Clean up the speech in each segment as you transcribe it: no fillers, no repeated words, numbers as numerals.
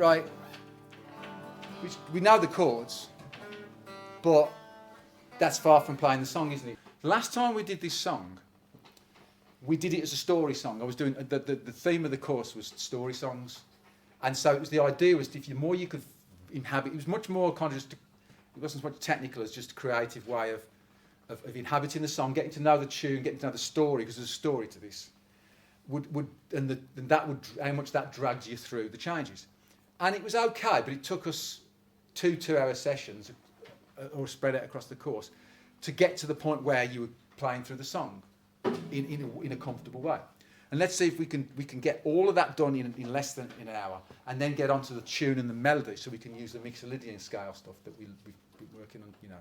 right, we know the chords, but that's far from playing the song, isn't it? Last time we did this song, we did it as a story song. I was doing, the theme of the course was story songs. And so it was, the idea was if the more you could inhabit, it was much more kind of just, it wasn't as much technical as just a creative way of inhabiting the song, getting to know the tune, getting to know the story, because there's a story to this. How much that dragged you through the changes. And it was okay, but it took us 2 2-hour sessions, or spread out across the course, to get to the point where you were playing through the song in a comfortable way. And let's see if we can get all of that done in less than an hour, and then get onto the tune and the melody, so we can use the Mixolydian scale stuff that we've been working on, you know,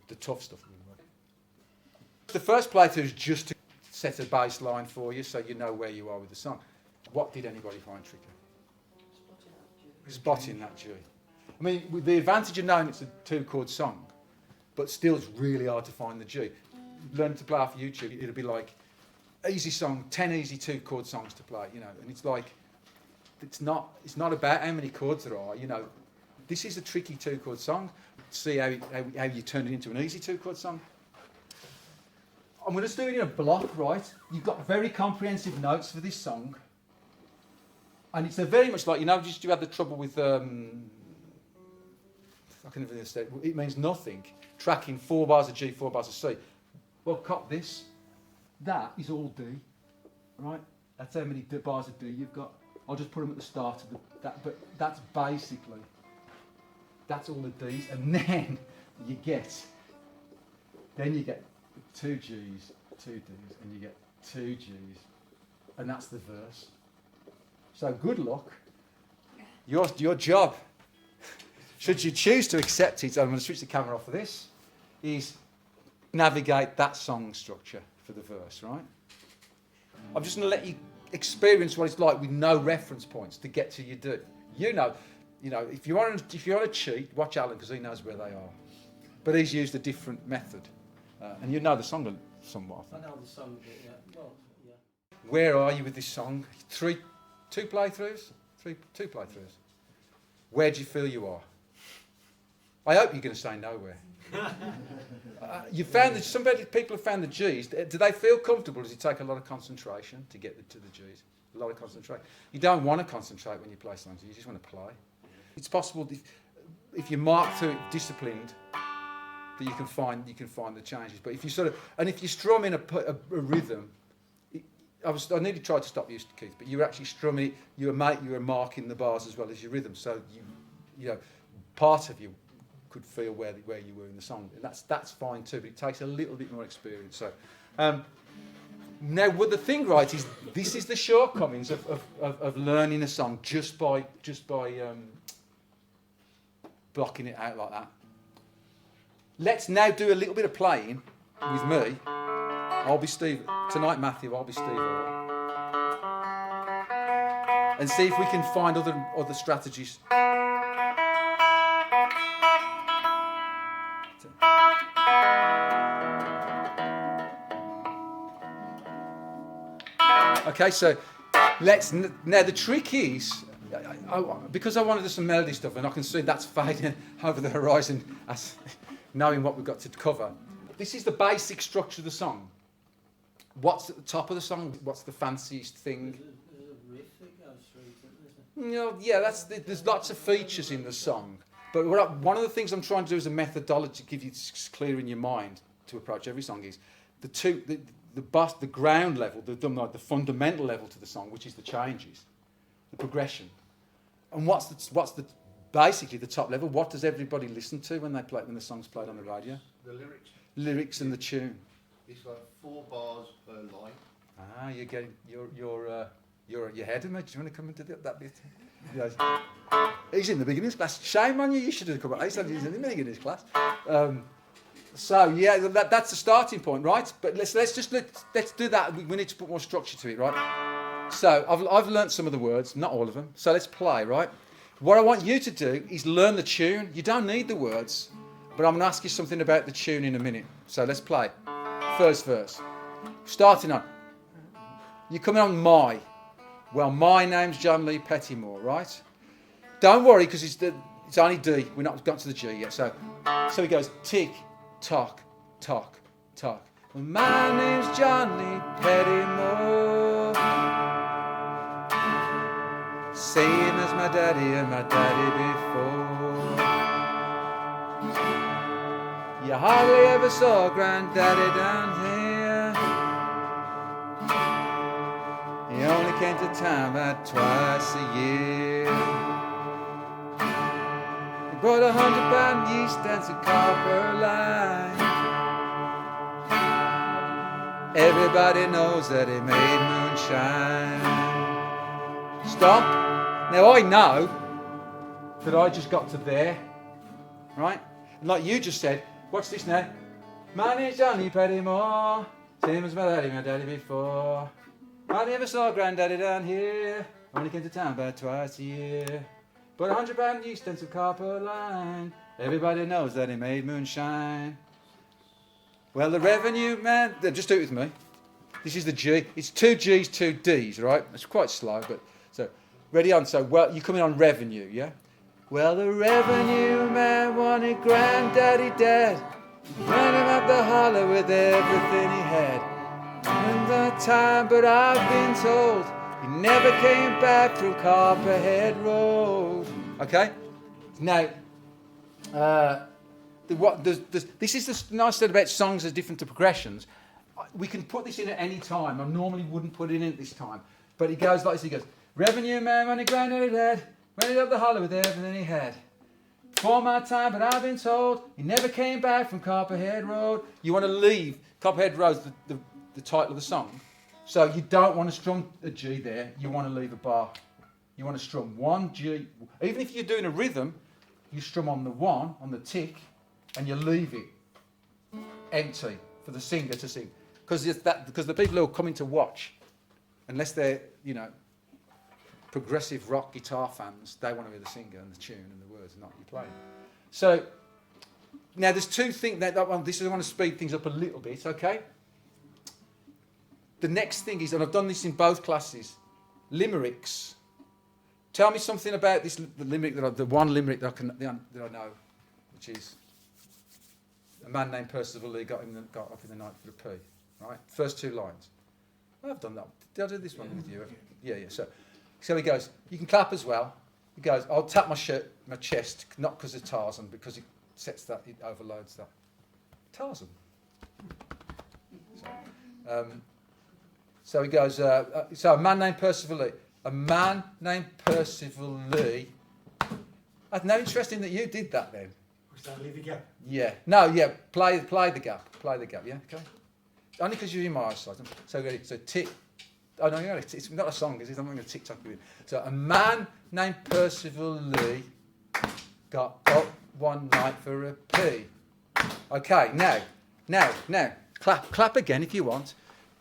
the tough stuff we've been working on. The first playthrough is just to set a baseline for you, so you know where you are with the song. What did anybody find tricky? Spotting that G. I mean, with the advantage of knowing it's a 2-chord song, but still it's really hard to find the G. Learn to play off YouTube, it'll be like, easy song, 10 easy 2-chord songs to play, you know, and it's like, it's not about how many chords there are, you know. This is a tricky 2-chord song. See how you turn it into an easy 2-chord song. I'm going to do it in a block, right? You've got very comprehensive notes for this song. And it's very much like, you know, just you had the trouble with, I can never understand, it means nothing. Tracking 4 bars of G, 4 bars of C. Well, cop this. That is all D, right? That's how many bars of D you've got. I'll just put them at the start of that, but that's basically, that's all the Ds, and then you get 2 Gs, 2 Ds, and you get 2 Gs, and that's the verse. So good luck. Your job, should you choose to accept it, I'm going to switch the camera off for this, is navigate that song structure for the verse, right? I'm just going to let you experience what it's like with no reference points to get to your do. You know, if you want to cheat, watch Alan, because he knows where they are. But he's used a different method, and you know the song somewhat. I know the song, yeah. Well, yeah. Where are you with this song? 2 playthroughs? 2 playthroughs. Where do you feel you are? I hope you're going to say nowhere. You found that people have found the G's. Do they feel comfortable? Does it take a lot of concentration to get to the G's? A lot of concentration. You don't want to concentrate when you play songs. You just want to play. It's possible if you mark through it disciplined, that you can find the changes. But if you if you strum in a rhythm, I nearly tried to stop you, Keith, but you were actually strumming it. You were marking the bars as well as your rhythm. So you know, part of you could feel where you were in the song, and that's fine too. But it takes a little bit more experience. So now, what the thing, right, is this is the shortcomings of learning a song just by blocking it out like that. Let's now do a little bit of playing with me. I'll be Steve tonight, Matthew. I'll be Steve, and see if we can find other strategies. Okay, so now the trick is, because I want to do some melody stuff, and I can see that's fading over the horizon as knowing what we've got to cover. This is the basic structure of the song. What's at the top of the song? What's the fanciest thing? There's a riff that goes through it, isn't You know, yeah, there's lots of features in the song. But one of the things I'm trying to do as a methodology to give you clear in your mind to approach every song is the ground level, the fundamental level to the song, which is the changes, the progression, and what's the basically the top level. What does everybody listen to when the song's played on the radio? The lyrics. Lyrics and the tune. It's like 4 bars per line. Ah, you're ahead of me. Do you want to come into that bit? Yeah. He's in the beginners class. Shame on you. You should have come. He's in the beginners class. So yeah, that's the starting point, right? But let's do that. We need to put more structure to it, right? So I've learnt some of the words, not all of them. So let's play, right? What I want you to do is learn the tune. You don't need the words, but I'm going to ask you something about the tune in a minute. So let's play. First verse. Starting on. You're coming on my. Well, my name's John Lee Pettymore, right? don't worry, because it's only D. We're not got to the G yet. So he goes tick, tock, tock, tock. Well, my name's Johnny Pettymore, same as my daddy and my daddy before. You hardly ever saw Granddaddy down here. He only came to town about twice a year. He brought 100-pound yeast and some copper line. Everybody knows that he made moonshine. Stop. Now I know that I just got to there, right? And like you just said, watch this now. My name's Johnny Pettymore, same as my daddy before. I never saw Granddaddy down here. Only came to town about twice a year. But 100-pound yeast and some copper line. Everybody knows that he made moonshine. Well, the revenue man, just do it with me. This is the G. It's 2 G's, 2 D's, right? It's quite slow, but so ready on. So well, you're coming on revenue, yeah? Well, the revenue man wanted Granddaddy dead. Ran him up the holler with everything he had. In the time, but I've been told he never came back from Copperhead Road. Okay? Now, this is the nice thing about songs as different to progressions. We can put this in at any time. I normally wouldn't put it in at this time. But it goes like this. He goes, revenue man wanted Granddaddy dead. Ran it up the holler with everything he had. For my time, but I've been told he never came back from Copperhead Road. You want to leave Copperhead Road, the title of the song. So you don't want to strum a G there. You want to leave a bar. You want to strum 1 G. Even if you're doing a rhythm, you strum on the 1, on the tick, and you leave it empty for the singer to sing. Because the people who are coming to watch, unless they're, progressive rock guitar fans, they want to hear the singer and the tune and the words, not you playing. So now there's 2 things that I want to speed things up a little bit, okay? The next thing is, and I've done this in both classes, limericks. Tell me something about this limerick the one limerick that I know, which is a man named Percival Lee got up in the night for a pee. Right, first 2 lines. I've done that. Did I do this one with you? Yeah. So he goes. You can clap as well. He goes. I'll tap my chest, not because of Tarzan, because it overloads that. Tarzan. So he goes. So a man named Percival Lee. A man named Percival Lee. Now, interesting that you did that then. Was that leave a gap? Yeah. No. Yeah. Play the gap. Play the gap. Yeah. Okay. Only because you're in my eyesight. So ready. So tick. Oh no, it's not a song, is it? I'm not going to tick tock with you. So a man named Percival Lee got up one night for a pee. Okay. Now. Clap again if you want.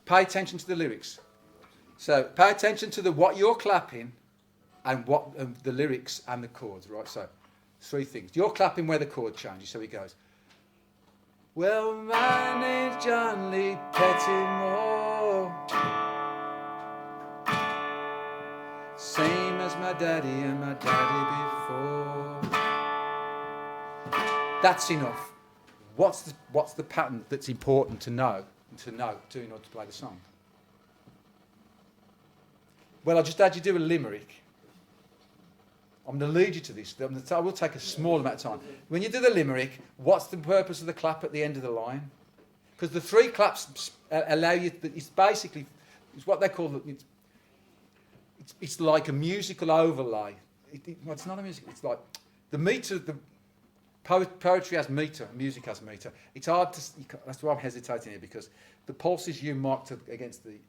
Pay attention to the lyrics. So pay attention to what you're clapping, and what the lyrics and the chords. Right. So 3 things. You're clapping where the chord changes. So he goes. Well, my name's Johnny Pettymore, same as my daddy and my daddy before. That's enough. What's the pattern that's important to know in order to play the song? Well, I just had you do a limerick. I'm going to lead you to this. I will take a small amount of time. When you do the limerick, what's the purpose of the clap at the end of the line? Because the 3 claps allow you. It's basically what they call. It's like a musical overlay. Well, it's not a musical. It's like the meter. The poetry has meter. Music has meter. It's hard to. That's why I'm hesitating here, because the pulses you marked against the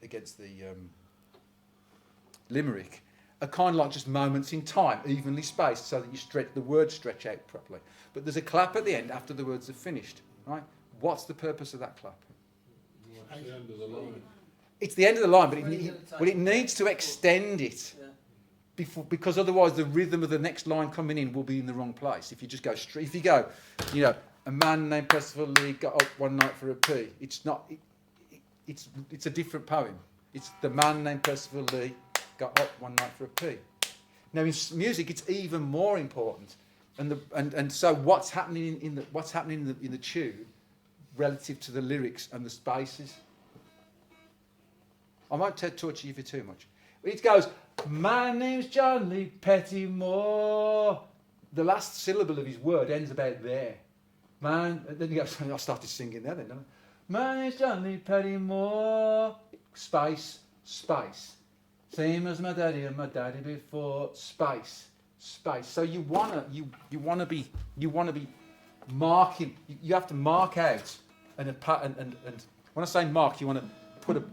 limerick are kind of like just moments in time, evenly spaced, so that the words stretch out properly. But there's a clap at the end after the words are finished, right? What's the purpose of that clap? It's the end of the line. It's the end of the line, but it needs to extend it, because otherwise the rhythm of the next line coming in will be in the wrong place. If you just go straight, if you go, a man named Percival Lee got up one night for a pee. It's not. It's a different poem. It's the man named Percival Lee got up one night for a pee. Now in music, it's even more important, and so what's happening in the tune relative to the lyrics and the spaces. I won't torture you for too much. It goes, my name's John Lee Pettymore. The last syllable of his word ends about there. Man, and then he goes, I started singing there then, don't I? My name's John Lee Pettymore. Space, space. Same as my daddy and my daddy before. Space, space. So you wanna be marking. You have to mark out and when I say mark, you want to put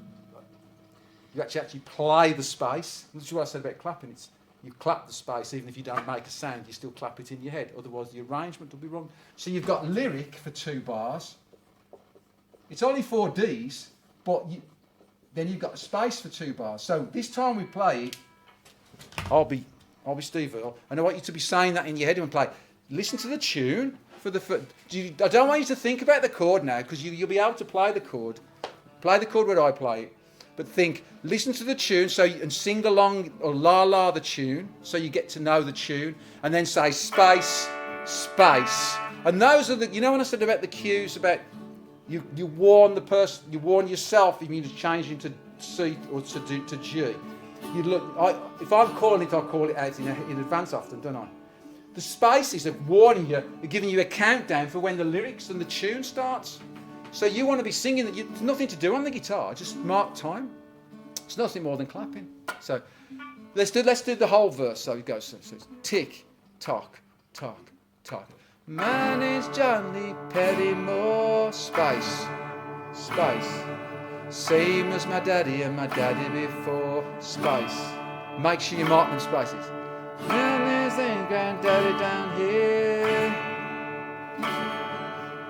you actually play the space. This is what I said about clapping. It's you clap the space, even if you don't make a sound, you still clap it in your head. Otherwise, the arrangement will be wrong. So you've got lyric for 2 bars. It's only 4 Ds, but then you've got space for 2 bars. So this time we play it, I'll be Steve Earle, and I want you to be saying that in your head and play. Listen to the tune for the. I don't want you to think about the chord now, because you'll be able to play the chord. Play the chord where I play it. But think, listen to the tune and sing along or la the tune so you get to know the tune, and then say space, space. And those are the, you know when I said about the cues, about you warn the person, you warn yourself if you need to change into C or to G. You look, if I'm calling it, I'll call it out in advance often, don't I? The spaces are warning you, are giving you a countdown for when the lyrics and the tune starts. So you want to be singing that. There's nothing to do on the guitar. Just mark time. It's nothing more than clapping. So let's do the whole verse. So it goes. So it's tick, tock, tock, tock. My name's John Lee Pettymore. Space, space. Same as my daddy and my daddy before. Space. Make sure you mark them spaces. And there's a granddaddy down here.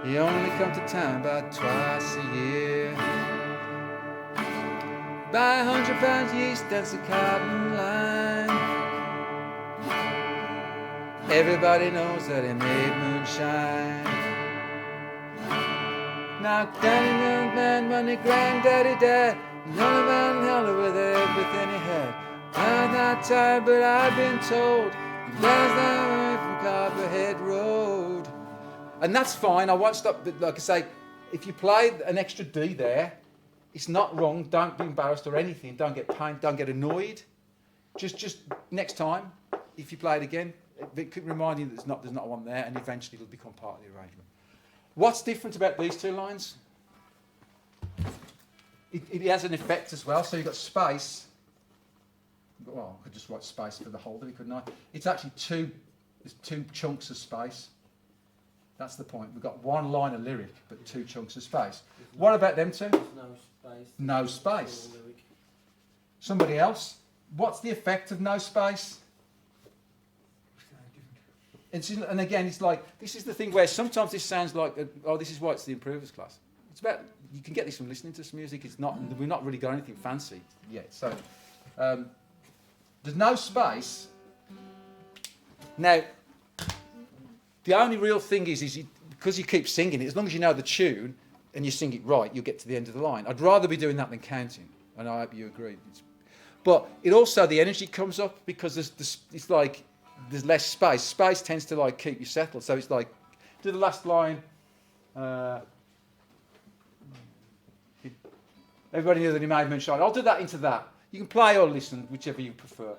He only come to town about twice a year. Buy 100 pounds yeast, that's a cotton line. Everybody knows that he made moonshine. Now Danny young man, money granddaddy dad, another man held with everything he had. I'm not tired, but I've been told he lives down the way from Copperhead Road. And that's fine, I won't stop, but like I say, if you play an extra D there, it's not wrong, don't be embarrassed or anything, don't get pain, don't get annoyed. Just next time, if you play it again, it could remind you that there's not one there, and eventually it'll become part of the arrangement. What's different about these 2 lines? It has an effect as well, so you've got space. Well, I could just write space for the whole of it, couldn't I? It's actually there's 2 chunks of space. That's the point. We've got 1 line of lyric, but 2 chunks of space. What about them 2? There's no space. No space. Somebody else? What's the effect of no space? And again, it's like, this is the thing where sometimes this sounds like, this is why it's the improvers class. It's about, you can get this from listening to some music. It's not, we've not really got anything fancy yet. So, there's no space. Now, the only real thing is because you keep singing it, as long as you know the tune and you sing it right, you'll get to the end of the line. I'd rather be doing that than counting, and I hope you agree. But it also, the energy comes up because it's like there's less space. Space tends to like keep you settled. So it's like, do the last line. Everybody knew that he made moonshine. I'll do that into that. You can play or listen, whichever you prefer.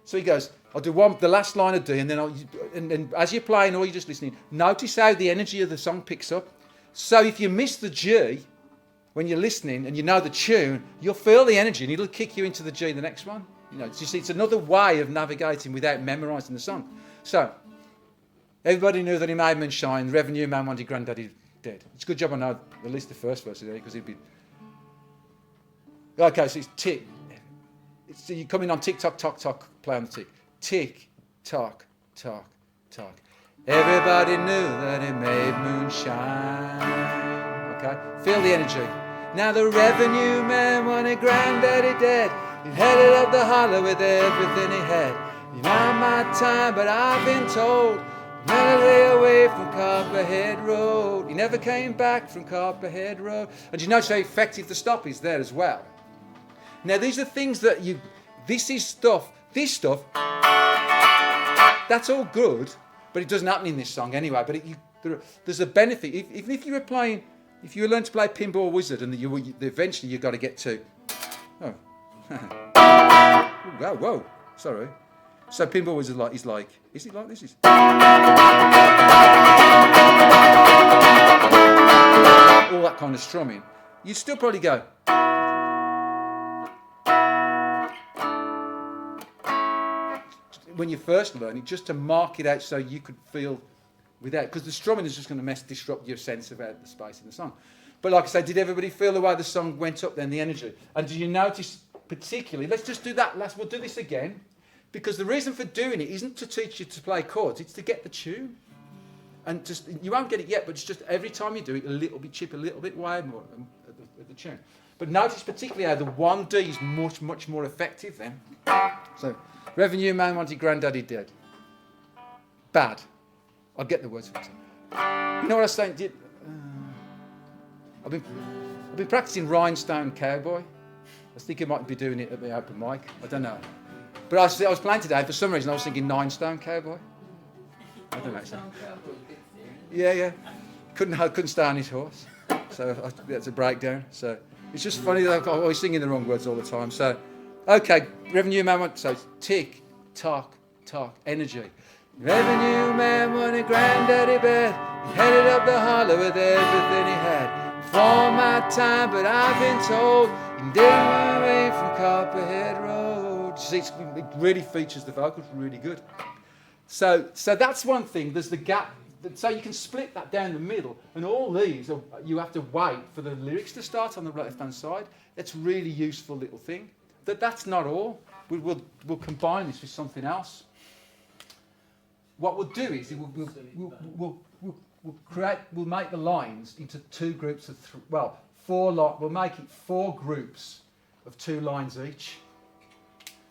So he goes, I'll do the last line of D, and then and as you're playing or you're just listening, notice how the energy of the song picks up. So if you miss the G when you're listening and you know the tune, you'll feel the energy and it'll kick you into the G, the next one. You know, you see, it's another way of navigating without memorising the song. So everybody knew that he made moonshine. The revenue man wanted granddaddy dead. It's a good job I know at least the first verse there, because he'd be. Okay, so it's tick. So you come in on tick, tock, tock, tock, play on the tick. Tick, tock, tock, tock. Everybody knew that he made moonshine. Okay, feel the energy. Now the revenue man wanted granddaddy dead. He headed up the holler with everything he had. You know my time, but I've been told never lay away from Copperhead Road. He never came back from Copperhead Road. And you notice how effective the stop is there as well. Now these are things that this is stuff This stuff, that's all good, but it doesn't happen in this song anyway. But there's a benefit. Even if you were playing, if you learn to play Pinball Wizard, and eventually you've got to get to. Oh. Whoa, sorry. So Pinball Wizard is like, is it like this? All that kind of strumming. You'd still probably go. When you first learn it, just to mark it out so you could feel without, because the strumming is just going to disrupt your sense of the space in the song. But like I said, did everybody feel the way the song went up then, the energy? And do you notice particularly, let's just do that, we'll do this again, because the reason for doing it isn't to teach you to play chords, it's to get the tune. And just, you won't get it yet, but it's just every time you do it, a little bit chip, a little bit way more at the tune. But notice particularly how the 1D is much, much more effective then. So, Revenue Man wanted Granddaddy dead. Bad. I'll get the words for it. You know what I was saying? I've been practicing Rhinestone Cowboy. I think I might be doing it at the open mic. I don't know. But I was playing today, for some reason I was thinking Nine-Stone Cowboy. I don't know. So. Yeah. Couldn't stay on his horse. So that's a breakdown. So it's just funny that I'm always singing the wrong words all the time. So, okay, Revenue Man wants, so tick, tock, energy. Revenue Man wanted Granddaddy bad. He headed up the hollow with everything he had. For my time, but I've been told he didn't away from Copperhead Road. See, it really features the vocals really good. So that's one thing. There's the gap. So you can split that down the middle, and all these you have to wait for the lyrics to start on the left-hand side. That's a really useful little thing. That's not all. We'll combine this with something else. What we'll do is we'll make the lines into two groups of we'll make it 4 groups of 2 lines each.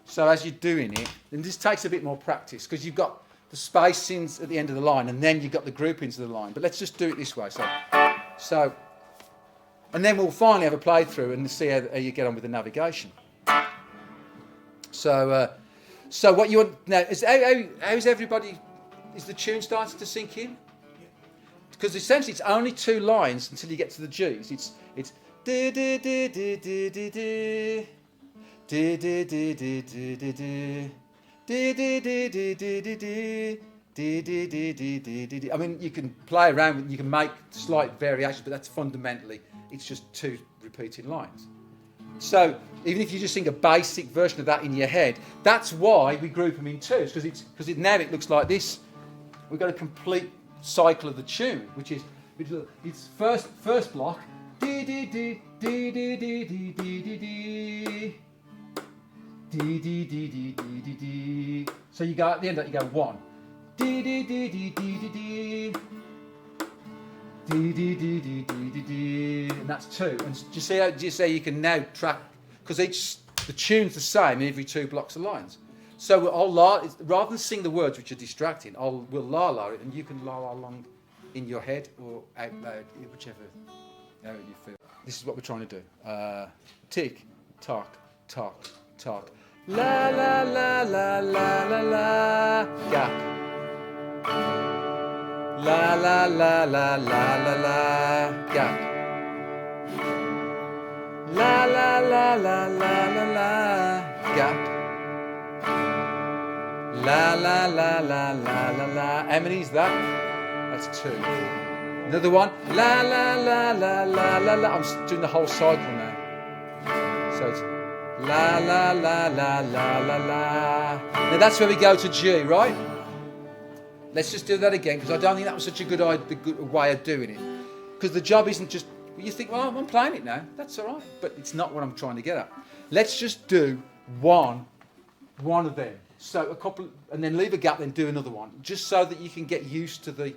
So as you're doing it, and this takes a bit more practice because you've got the spacings at the end of the line, and then you've got the groupings of the line. But let's just do it this way. So, and then we'll finally have a playthrough and see how you get on with the navigation. So what you want now is how's everybody? Is the tune starting to sink in? Because essentially it's only 2 lines until you get to the G's. It's di di di di di di di di di di di di di di. I mean, you can play around with, you can make slight variations, but that's fundamentally, it's just 2 repeating lines. So even if you just sing a basic version of that in your head, that's why we group them in 2s, because now it looks like this. We've got a complete cycle of the tune, which is it's first block. D D D D D D D D D D. D D D D D D D. So you go at the end of that, you go 1. D D D D D D D. D D D D D D D. And that's 2. And do you see how you can now track, because the tune's the same in every 2 blocks of lines. So rather than sing the words which are distracting, we'll la it, and you can la along in your head or out loud, whichever how you feel. This is what we're trying to do. Tick, tock. La la la la la la la. Gap. La la la la la la la. Gap. La la la la la la la. Gap. La la la la la la la. How many is that? That's 2. Another one. La la la la la la la. I'm doing the whole cycle now. So it's la la la la la la la. Now that's where we go to G, right? Let's just do that again, because I don't think that was such a good way of doing it. Because the job isn't just, you think, well, I'm playing it now. That's all right. But it's not what I'm trying to get at. Let's just do one of them. So a couple, and then leave a gap, then do another one, just so that you can get used to the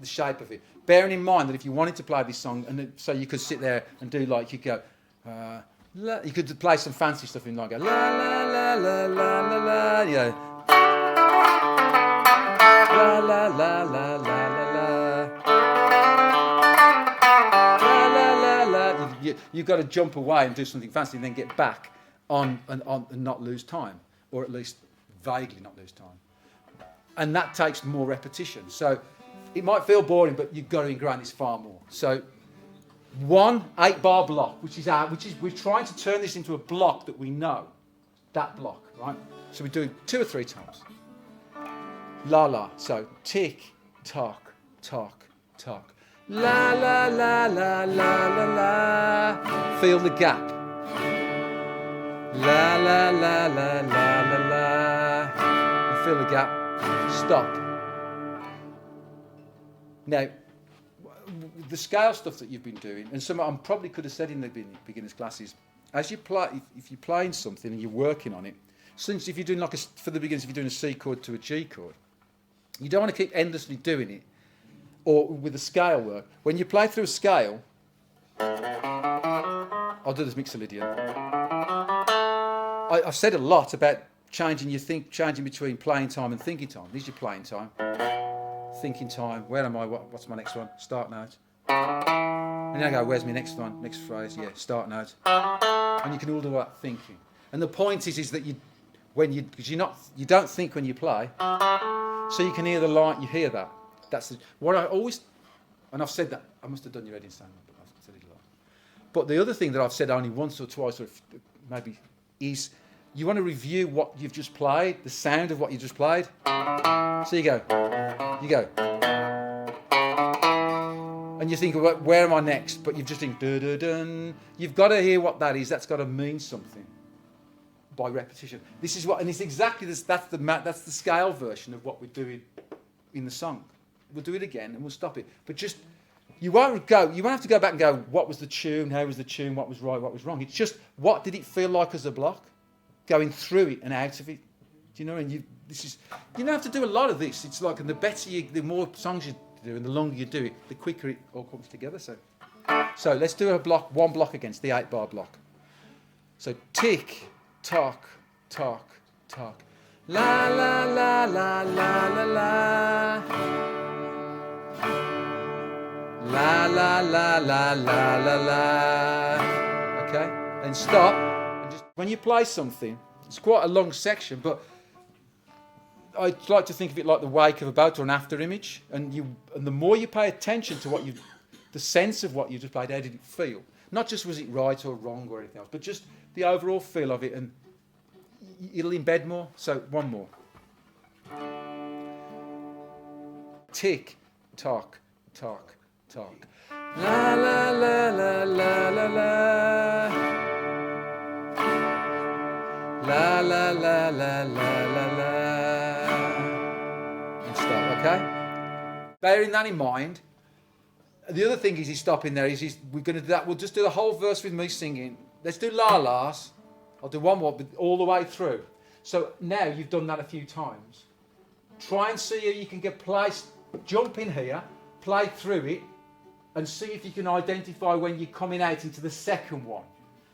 shape of it. Bearing in mind that if you wanted to play this song, and so you could sit there and do like, you go, you could play some fancy stuff in like, la la la la la la la, you know, la la la la la la la, la la la. You've got to jump away and do something fancy, and then get back on and not lose time. or at least vaguely not lose time. And that takes more repetition. So it might feel boring, but you've got to ingrain this far more. So 1 8-bar block, which is we're trying to turn this into a block that we know. That block, right? So we do it 2 or 3 times. La la. So tick, tock, tock, tock. La la la la la la la. Feel the gap. La la la la la la la. You feel the gap. Stop. Now, the scale stuff that you've been doing, and some I probably could have said in the beginners classes, as you play, if you're playing something and you're working on it, since if you're doing like for the beginners, if you're doing a C chord to a G chord, you don't want to keep endlessly doing it, or with the scale work. When you play through a scale, I'll do this Mixolydian. I've said a lot about changing between playing time and thinking time. This is your playing time. Thinking time. Where am I? What's my next one? Start note. And then I go, where's my next one? Next phrase. Yeah, start note. And you can all do that thinking. And the point is that you don't think when you play, so you can hear the line. You hear that. That's what I always, and I've said that. I must have done your head stand up, but I've said it a lot. But the other thing that I've said only once or twice, or maybe, is you want to review what you've just played, the sound of what you just played. So you go, and you think, well, where am I next? But you've just think, dun. You've got to hear what that is. That's got to mean something by repetition. This is what, and it's exactly this. That's the scale version of what we're doing in the song. We'll do it again and we'll stop it. But just you won't have to go back and go, what was the tune? How was the tune? What was right? What was wrong? It's just what did it feel like as a block, going through it and out of it. Do you know? And you don't have to do a lot of this. It's like, and the more songs you do and the longer you do it, the quicker it all comes together. So let's do one block against the 8-bar block. So tick, tock, tock, tock. La la la la la la la. La la la la la la la. Okay? And stop. And just when you play something, it's quite a long section, but I like to think of it like the wake of a boat or an after image. And the more you pay attention to the sense of what you just played, how did it feel? Not just was it right or wrong or anything else, but just the overall feel of it, and it'll embed more. So one more. Tick, tock, tock, tock. La la la la la la la. La la la la la la la. And stop, okay? Bearing that in mind, the other thing is he's stopping there. We're going to do that. We'll just do the whole verse with me singing. Let's do la-las. I'll do one more, but all the way through. So now you've done that a few times. Try and see if you can get placed. Jump in here, play through it, and see if you can identify when you're coming out into the second one.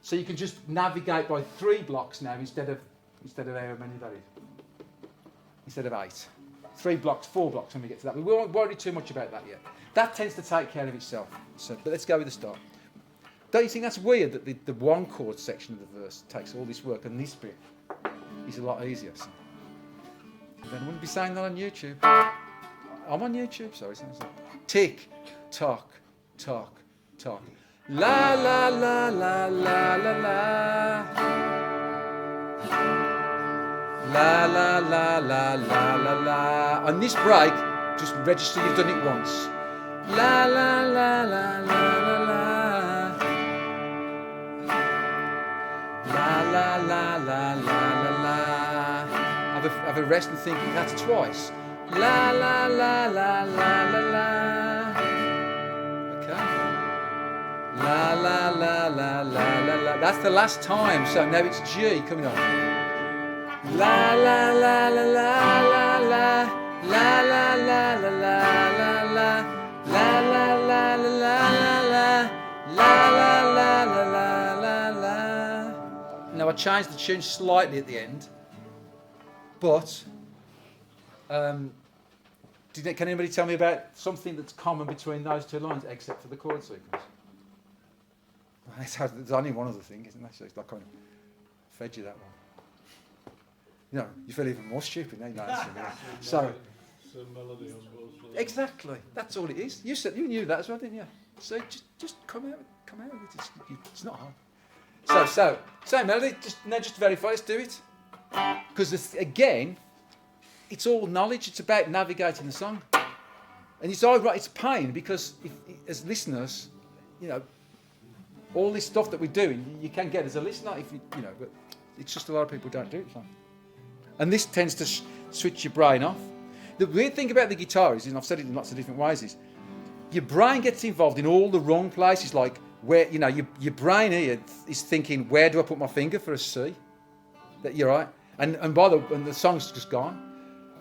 So you can just navigate by 3 blocks now instead of how many that is. Instead of 8. 3 blocks, 4 blocks when we get to that. We won't worry too much about that yet. That tends to take care of itself. So, but let's go with the start. Don't you think that's weird that the 1 chord section of the verse takes all this work and this bit is a lot easier? So. Then I wouldn't be saying that on YouTube. I'm on YouTube, sorry. Tick, tock, tock, tock. La la la la la la la. La la la la la la la. On this break, just register you've done it once. La la la la la la la. La la la la la la la. Have a rest and think that's twice. La la la la la la la. Okay. La la la la la la la. That's the last time. So now it's G coming on. La la la la la la la. La la la la la la la. La la la la la la. La la la la la la la. Now I changed the tune slightly at the end, but can anybody tell me about something that's common between those 2 lines, except for the chord sequence? There's only one other thing, isn't there? So it's like kind of fed you that one. You know, you feel even more stupid now. So It's a melody on both sides. exactly, that's all it is. You knew that as well, didn't you? So just come out with it. It's not hard. So same melody. Just to verify, let's do it. Because again, it's all knowledge. It's about navigating the song, and it's all right. It's pain because as listeners, you know, all this stuff that we're doing, you can get as a listener if you know. But it's just a lot of people don't do it. So. And this tends to switch your brain off. The weird thing about the guitar is, and I've said it in lots of different ways, is your brain gets involved in all the wrong places. Like where you know your brain here is thinking, where do I put my finger for a C? That you're right. And the song's just gone.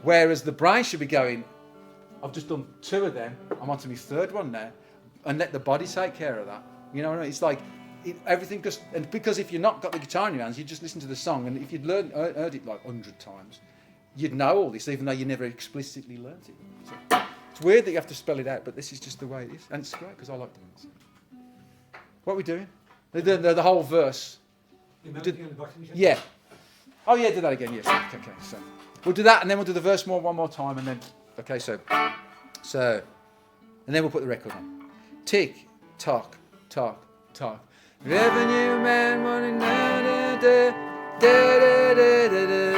Whereas the brain should be going, I've just done 2 of them, I'm on to my 3rd one now, and let the body take care of that. You know what I mean? It's like everything just, and because if you've not got the guitar in your hands, you just listen to the song, and if you'd heard it like 100 times, you'd know all this, even though you never explicitly learnt it. So it's weird that you have to spell it out, but this is just the way it is, and it's great because I like doing it. So. What are we doing? The whole verse. Yeah. Oh yeah, do that again. Yes. Okay. So we'll do that, and then we'll do the verse one more time, and then so, and then we'll put the record on. Tick, tock, tock, tock. Revenue man running da da da da da da da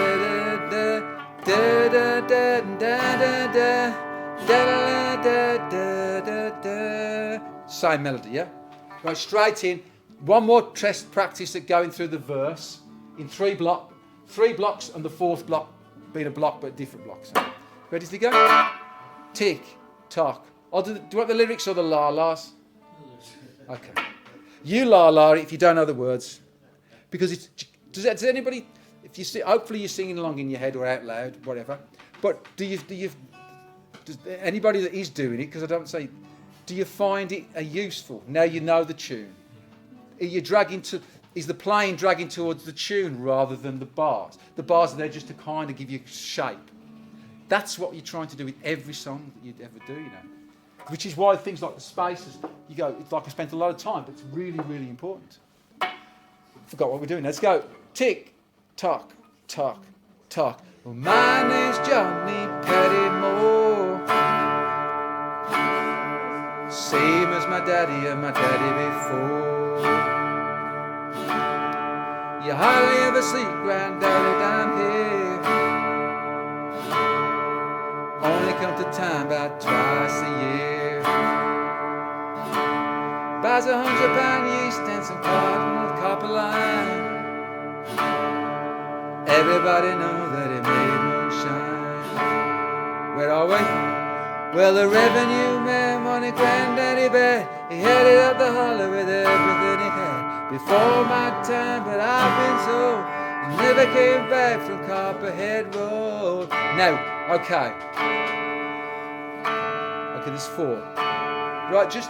da. Same melody, yeah. Right, straight in. One more practice at going through the verse in 3 blocks. 3 blocks, and the 4th block being a block but different blocks. Ready to go? Tick, tock. Do you want the lyrics or the la-las? Okay. You la-la if you don't know the words. Because it's... Does anybody... If you see, hopefully you're singing along in your head or out loud, whatever. But does anybody that is doing it, because I don't say... Do you find it useful? Now you know the tune. Are you dragging to... Is the playing dragging towards the tune rather than the bars? The bars are there just to kind of give you shape. That's what you're trying to do with every song that you'd ever do, you know. Which is why things like the spaces, you go, it's like I spent a lot of time, but it's really, really important. Forgot what we're doing. Let's go. Tick, tock, tock, tock. Well, my name's Johnny Pettymore. Same as my daddy and my daddy before. You hardly ever see granddaddy down here. Only come to town about twice a year. Buys £100 yeast and some cotton with copper line. Everybody know that he made moonshine. Where are we? Well, the revenue man wanted granddaddy bad. He headed up the holler with everything he had. Before my time, but I've been told he never came back from Copperhead Road. Now, okay, there's 4. Right,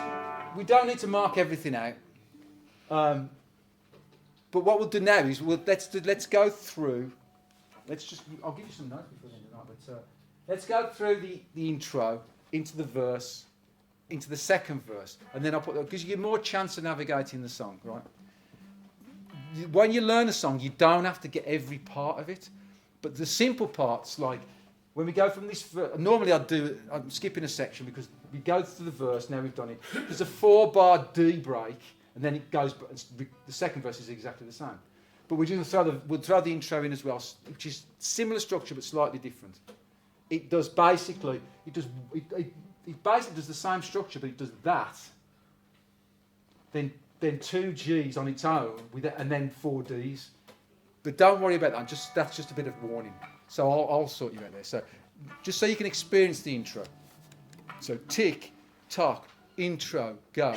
we don't need to mark everything out. But what we'll do now is let's go through. I'll give you some notes before the end of the night. But let's go through the intro into the verse, into the 2nd verse, and then I'll put because you get more chance of navigating the song, right? When you learn a song, you don't have to get every part of it, but the simple parts, like when we go from this, normally I'm skipping a section because we go through the verse. Now we've done it. There's a 4-bar D break, and then it goes. The 2nd verse is exactly the same, but we'll throw the intro in as well, which is similar structure but slightly different. It basically does the same structure, but it does that. Then 2 G's on its own, and then 4 D's. But don't worry about that. That's just a bit of warning. So I'll sort you out there. So just so you can experience the intro. So tick, tock, intro, go.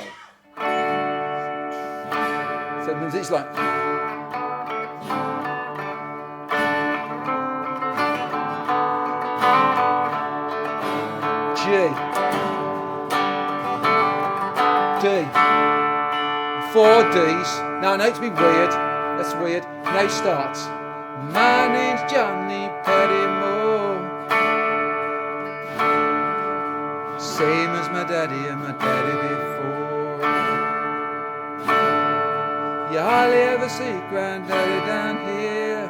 So it's like. G, D. 4 D's. Now I know to be weird. That's weird. Now it starts. My name's Johnny Pettymore. Same as my daddy and my daddy before. You hardly ever see granddaddy down here.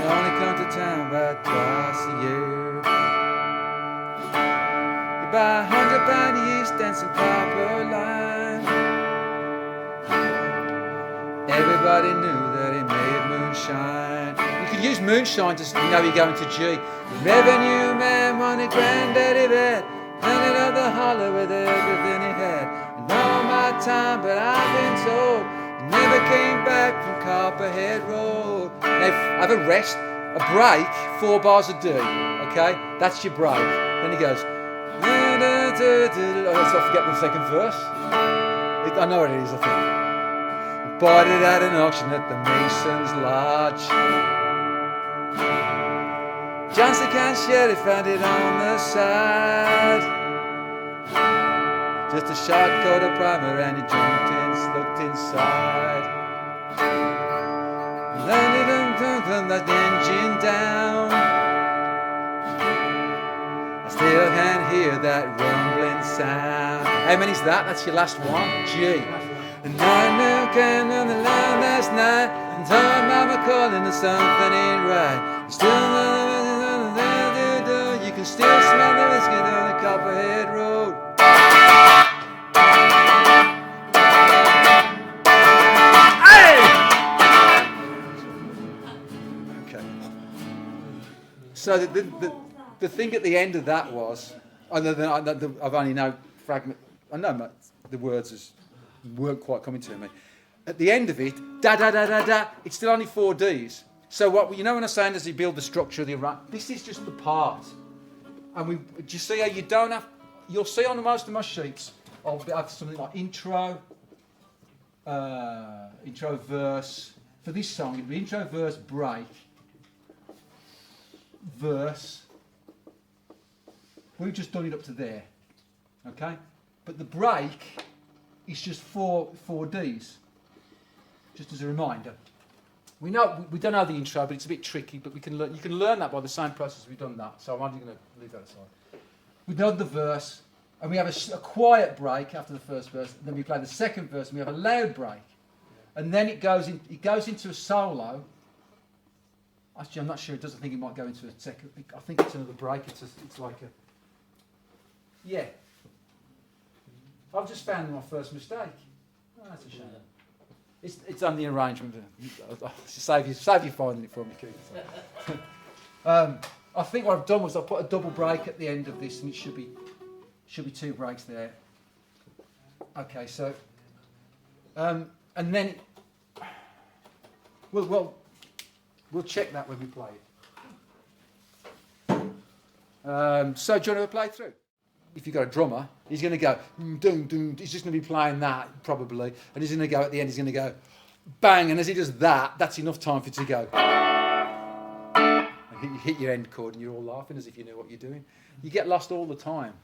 only come to town about twice a year. You buy £100 yeast and some copper line. Everybody knew that he made moonshine. You could use moonshine to know you're going to G. Revenue man wanted granddaddy bad, handed up the holler with everything he had. And all my time, but I've been told he never came back from Copperhead Road. Now, have a rest, a break, 4 bars a D. Okay, that's your break. Then he goes. Let's not forget the second verse. I know what it is, I think. Bought it at an auction at the Mason's Lodge. Johnson can't share it, found it on the side. Just a short coat of primer and he jumped in, looked inside. Then he turned the engine down. I still can hear that rumbling sound. How many's that? That's your last one. G. And I came on the line last night and told mama calling that something ain't right. You can still smell the whiskey down the Copperhead Road. Hey! Okay. So the thing at the end of that was, other than I've only know fragment. I know the words weren't quite coming to me. At the end of it, da da da da da. It's still only 4 Ds. So what you know when I'm saying as you build the structure of the this is just the part. And do you see how you don't have? You'll see on most of my sheets, I'll have something like intro verse. For this song, it'll be intro, verse, break, verse. We've just done it up to there, okay? But the break is just four Ds. Just as a reminder. We don't know the intro, but it's a bit tricky. But we can learn. You can learn that by the same process we've done that. So I'm only going to leave that aside. We've done the verse, and we have a quiet break after the first verse. And then we play the second verse, and we have a loud break, and then it goes into a solo. Actually, I'm not sure. It does. I think it might go into a second. I think it's another break. It's like a. Yeah. I've just found my first mistake. Oh, that's a shame. It's on the arrangement. Save you finding it for me, Keith. I think what I've done was I put a double break at the end of this, and it should be 2 breaks there. Okay, so and then we'll check that when we play it. So do you want to play through? If you've got a drummer, he's going to go, doom, doom. He's just going to be playing that, probably. And he's going to go, at the end, he's going to go, bang. And as he does that, that's enough time for it to go. And you hit your end chord and you're all laughing as if you know what you're doing. You get lost all the time.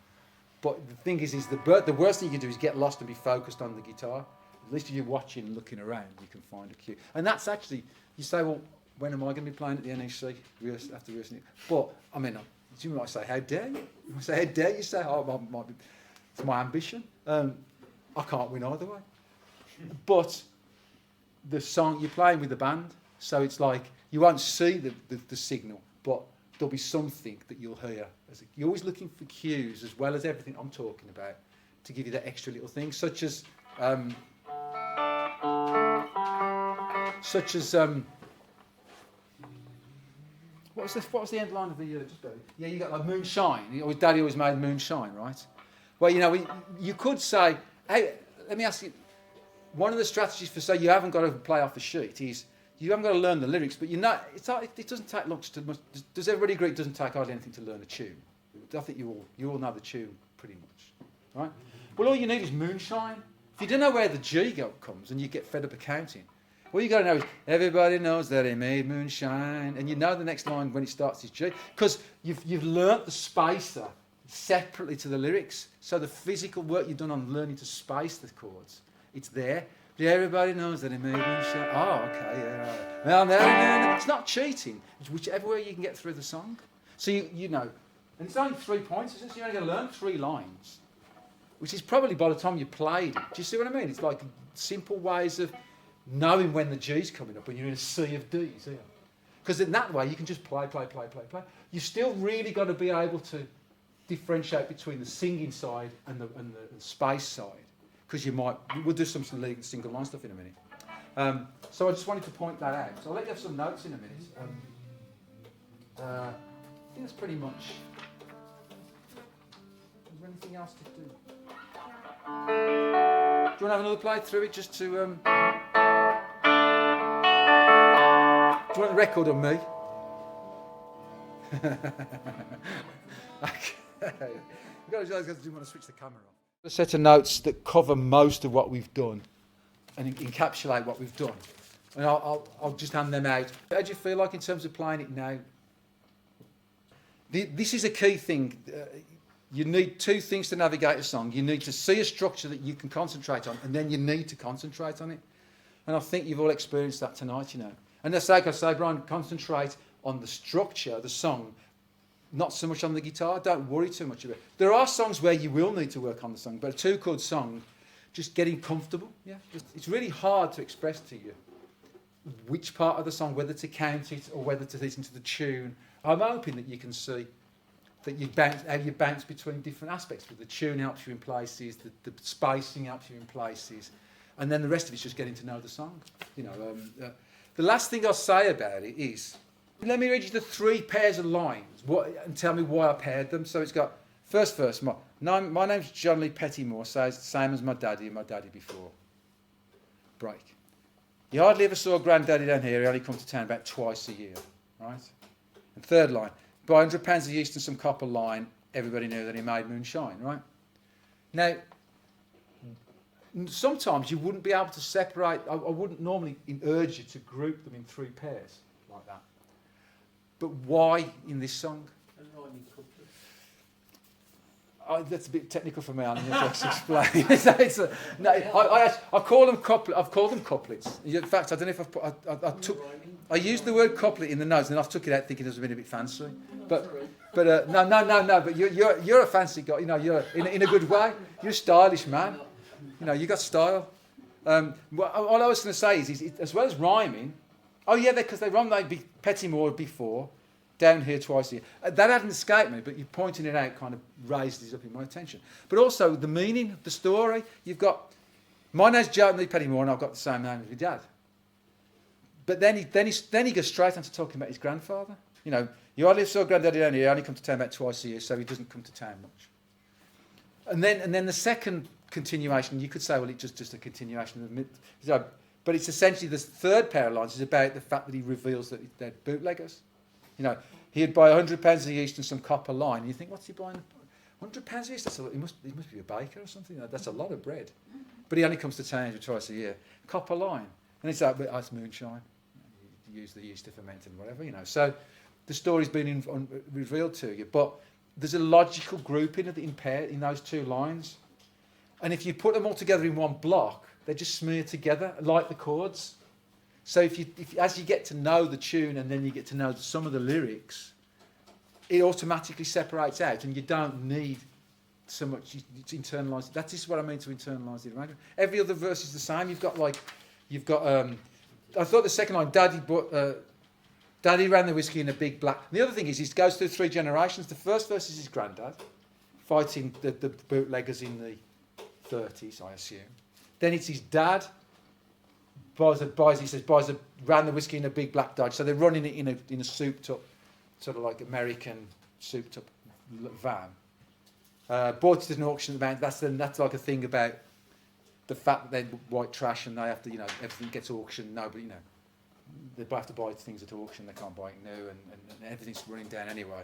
But the thing is the worst thing you can do is get lost and be focused on the guitar. At least if you're watching and looking around, you can find a cue. And that's actually, you say, well, when am I going to be playing at the NEC? After rehearsing it. But, I mean, you might say, how dare you? You might say, how dare you say, it's my ambition. I can't win either way. But the song, you're playing with the band, so it's like, you won't see the signal, but there'll be something that you'll hear. You're always looking for cues, as well as everything I'm talking about, to give you that extra little thing, such as what was the end line of the yeah, you got like moonshine. Daddy always made moonshine, right? Well, you could say, hey, let me ask you, one of the strategies for say you haven't got to play off the sheet is you haven't got to learn the lyrics, but it doesn't take long to. Does everybody agree it doesn't take hardly anything to learn a tune? I think you all know the tune pretty much, right? Well, all you need is moonshine. If you don't know where the G comes and you get fed up of counting, all you got to know is everybody knows that he made moonshine, and you know the next line when it starts is G, because you've learnt the spacer separately to the lyrics. So the physical work you've done on learning to space the chords, it's there. But everybody knows that he made moonshine. Oh, okay, yeah. Well, no, it's not cheating. It's whichever way you can get through the song. So you know, and it's only 3 points, isn't it? So you're only going to learn 3 lines, which is probably by the time you played it. Do you see what I mean? It's like simple ways of knowing when the G's coming up and you're in a sea of D's. Yeah. Because in that way, you can just play. You've still really got to be able to differentiate between the singing side and the space side. Because we'll do some lead single line stuff in a minute. So I just wanted to point that out. So I'll let you have some notes in a minute. I think that's pretty much. Is there anything else to do? Do you want to have another play through it just to... Do you want the record on me? Okay. We've got to do want to switch the camera on. A set of notes that cover most of what we've done and encapsulate what we've done. And I'll just hand them out. How do you feel like in terms of playing it now? This is a key thing. You need two things to navigate a song. You need to see a structure that you can concentrate on, and then you need to concentrate on it. And I think you've all experienced that tonight, you know. And that's like I say, Brian, concentrate on the structure of the song, not so much on the guitar. Don't worry too much about it. There are songs where you will need to work on the song, but a two-chord song, just getting comfortable. Yeah, it's really hard to express to you which part of the song, whether to count it or whether to listen to the tune. I'm hoping that you can see that how you bounce between different aspects. The tune helps you in places, the spacing helps you in places, and then the rest of it's just getting to know the song. You know, the last thing I'll say about it is, let me read you the 3 pairs of lines and tell me why I paired them. So it's got, first verse, my name's John Lee Pettymore, says same as my daddy and my daddy before. Break. You hardly ever saw Granddaddy down here, he only comes to town about twice a year, right? And third line, buy £100 of yeast and some copper line, everybody knew that he made moonshine, right? Now, sometimes you wouldn't be able to separate, I wouldn't normally urge you to group them in 3 pairs like that. But why in this song? And rhyming couplets. That's a bit technical for me, I'm going to explain. I call them couplets. I've called them couplets. In fact, I don't know if I used the word couplet in the notes, and I took it out thinking it was a bit fancy. But no. But you're a fancy guy. You know, you're in a good way. You're a stylish man. You know, you got style. All I was going to say is as well as rhyming. Oh yeah, because they rhyme like Pettymore before, down here twice a year. That hadn't escaped me, but you pointing it out kind of raised this up in my attention. But also the meaning, the story. You've got, my name's John Lee Pettymore, and I've got the same name as my dad. But then he goes straight on to talking about his grandfather. You know, you hardly saw Granddaddy down here, he only comes to town about twice a year, so he doesn't come to town much. And then the second continuation, you could say, well, it's just a continuation of the but it's essentially the third pair of lines is about the fact that he reveals that they're bootleggers. You know, he'd buy £100 of yeast and some copper line. And you think, what's he buying? £100 of yeast? He must be a baker or something. That's a lot of bread. But he only comes to town twice a year. Copper line. And it's like, it's moonshine. You use the yeast to ferment and whatever, you know. So the story's been revealed to you. But there's a logical grouping in those 2 lines. And if you put them all together in one block, they just smear together like the chords. So if as you get to know the tune and then you get to know some of the lyrics, it automatically separates out, and you don't need so much to internalise it. That is what I mean to internalise it. Every other verse is the same. You've got. I thought the second line, Daddy ran the whiskey in a big black. And the other thing is, it goes through 3 generations. The first verse is his granddad fighting the bootleggers in the 30s, I assume. Then it's his dad. Ran the whiskey in a big black Dodge. So they're running it in a souped-up, sort of like American souped-up van. Bought it at an auction. That's like a thing about the fact that they're white trash and they have to, you know, everything gets auctioned. Nobody, you know, they have to buy things at auction. They can't buy it new, and everything's running down anyway.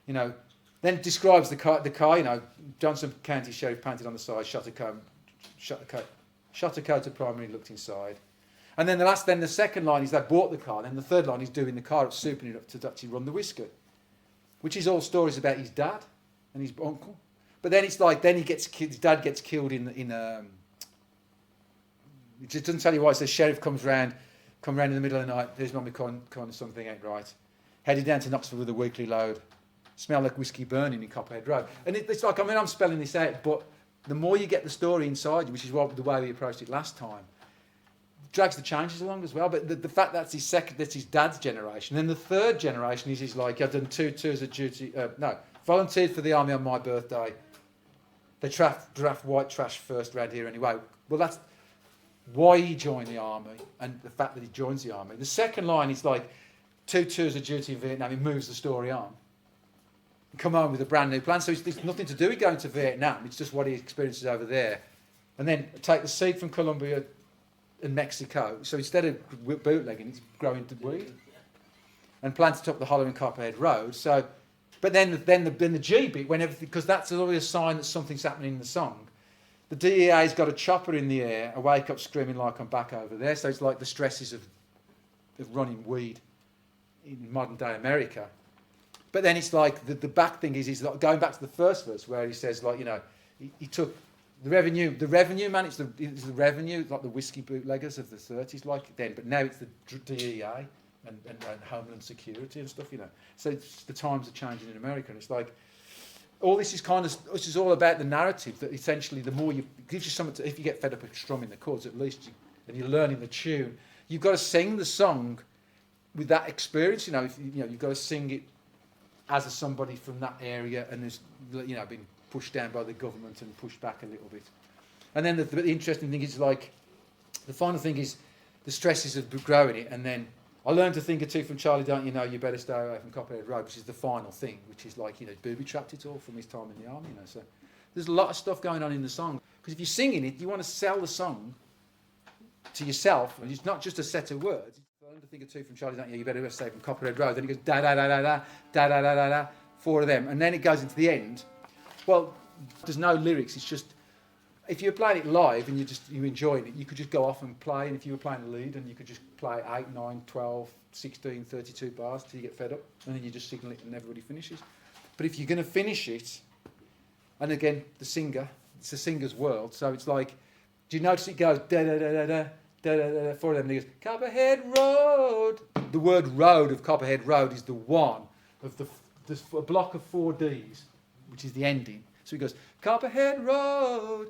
You know, then describes the car. You know, Johnson County Sheriff panted on the side, shot a coat of primary, looked inside. And then the second line is they bought the car. Then the third line is doing the car up, souping it up to actually run the whiskey, which is all stories about his dad and his uncle. But then it's like his dad gets killed in it just doesn't tell you why. It says sheriff come round in the middle of the night. There's Mummy Con something ain't right. Headed down to Knoxville with a weekly load. Smell like whiskey burning in Copperhead Road. And it's like, I mean, I'm spelling this out, but the more you get the story inside you, which is the way we approached it last time, drags the changes along as well. But the fact that's his dad's generation. And then the third generation is he's like, I've done 2 tours of duty. Volunteered for the army on my birthday. They draft white trash first around here anyway. Well, that's why he joined the army and the fact that he joins the army. The second line is like 2 tours of duty in Vietnam. He moves the story on. And come home with a brand new plan. So it's nothing to do with going to Vietnam. It's just what he experiences over there. And then take the seed from Colombia and Mexico. So instead of bootlegging, he's growing weed and planted up the hollow in Copperhead Road. So, but then the G bit, when everything, because that's always a sign that something's happening in the song. The DEA's got a chopper in the air. I wake up screaming like I'm back over there. So it's like the stresses of running weed in modern day America. But then it's like the back thing is he's like going back to the first verse where he says like, you know, he took the revenue man, it's the revenue, like the whiskey bootleggers of the 30s like then, but now it's the DEA and Homeland Security and stuff, you know. So the times are changing in America, and it's like all this is all about the narrative that essentially the more it gives you something to, if you get fed up of strumming the chords at least and you're learning the tune, you've got to sing the song with that experience, you know, you've got to sing it as somebody from that area and has, you know, been pushed down by the government and pushed back a little bit. And then the interesting thing is like the final thing is the stresses of growing it, and then I learned to think of 2 from Charlie, don't you know, you better stay away from Copperhead Road, which is the final thing, which is like, you know, booby-trapped it all from his time in the army, you know. So there's a lot of stuff going on in the song. Because if you're singing it, you want to sell the song to yourself, and it's not just a set of words. I learned to think of 2 from Charlie, don't you, you better stay from Copperhead Road. Then he goes, da-da-da-da-da, da-da-da-da-da, 4 of them. And then it goes into the end. Well, there's no lyrics, it's just, if you're playing it live and you're enjoying it, you could just go off and play, and if you were playing the lead, and you could just play 8, 9, 12, 16, 32 bars till you get fed up, and then you just signal it and everybody finishes. But if you're going to finish it, and again, it's the singer's world, so it's like, do you notice it goes da-da-da-da-da, da-da-da-da, 4 of them, and it goes, Copperhead Road. The word road of Copperhead Road is the one of a block of 4 Ds, which is the ending. So he goes, Copperhead Road.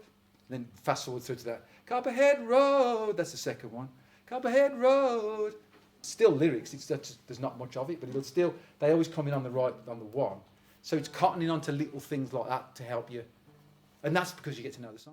Then fast forward through to that. Copperhead Road. That's the second one. Copperhead Road. Still lyrics. There's not much of it, but it'll still. They always come in on the one. So it's cottoning onto little things like that to help you, and that's because you get to know the song.